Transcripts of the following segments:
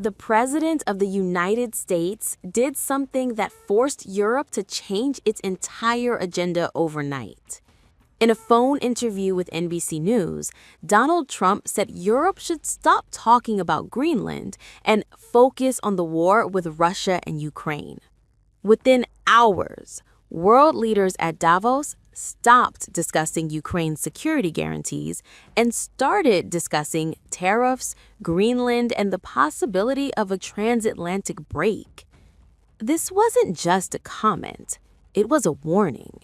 The President of the United States did something that forced Europe to change its entire agenda overnight. In a phone interview with NBC News, Donald Trump said Europe should stop talking about Greenland and focus on the war with Russia and Ukraine. Within hours, world leaders at Davos stopped discussing Ukraine's security guarantees and started discussing tariffs, Greenland, and the possibility of a transatlantic break. This wasn't just a comment, it was a warning.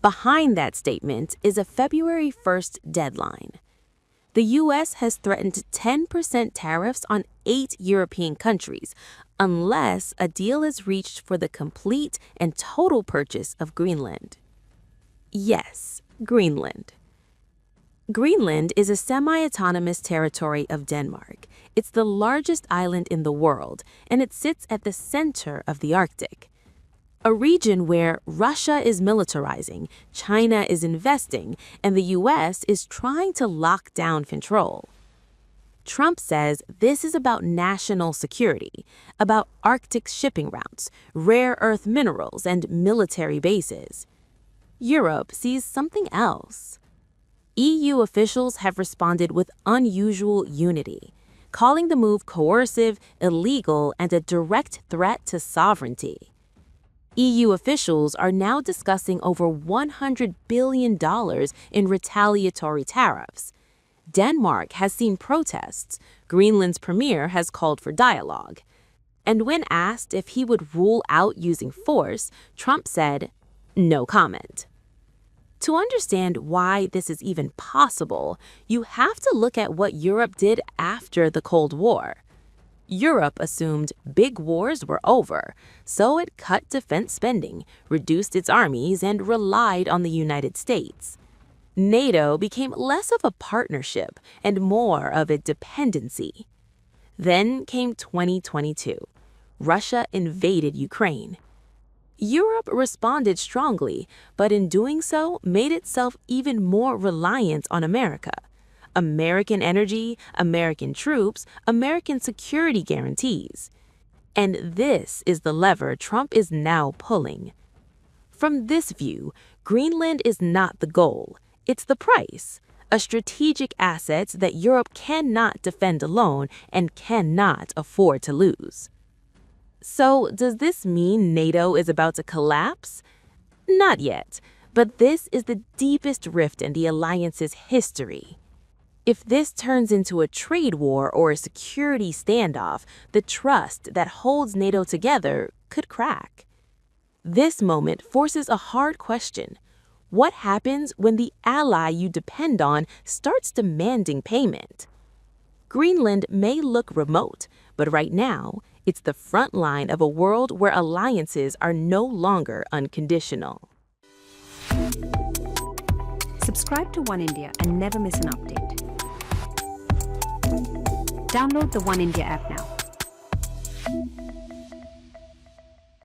Behind that statement is a February 1st deadline. The U.S. has threatened 10% tariffs on 8 European countries unless a deal is reached for the complete and total purchase of Greenland. Yes, Greenland. Greenland is a semi-autonomous territory of Denmark. It's the largest island in the world, and it sits at the center of the Arctic. A region where Russia is militarizing, China is investing, and the U.S. is trying to lock down control. Trump says this is about national security, about Arctic shipping routes, rare earth minerals, and military bases. Europe sees something else. EU officials have responded with unusual unity, calling the move coercive, illegal, and a direct threat to sovereignty. EU officials are now discussing over $100 billion in retaliatory tariffs. Denmark has seen protests. Greenland's premier has called for dialogue. And when asked if he would rule out using force, Trump said, "No comment." To understand why this is even possible, you have to look at what Europe did after the Cold War. Europe assumed big wars were over, so it cut defense spending, reduced its armies, and relied on the United States. NATO became less of a partnership and more of a dependency. Then came 2022. Russia invaded Ukraine. Europe responded strongly, but in doing so made itself even more reliant on America. American energy, American troops, American security guarantees. And this is the lever Trump is now pulling. From this view, Greenland is not the goal, it's the price, a strategic asset that Europe cannot defend alone and cannot afford to lose. So, does this mean NATO is about to collapse? Not yet, but this is the deepest rift in the alliance's history. If this turns into a trade war or a security standoff, the trust that holds NATO together could crack. This moment forces a hard question. What happens when the ally you depend on starts demanding payment? Greenland may look remote, but right now, it's the front line of a world where alliances are no longer unconditional. Subscribe to One India and never miss an update. Download the One India app now.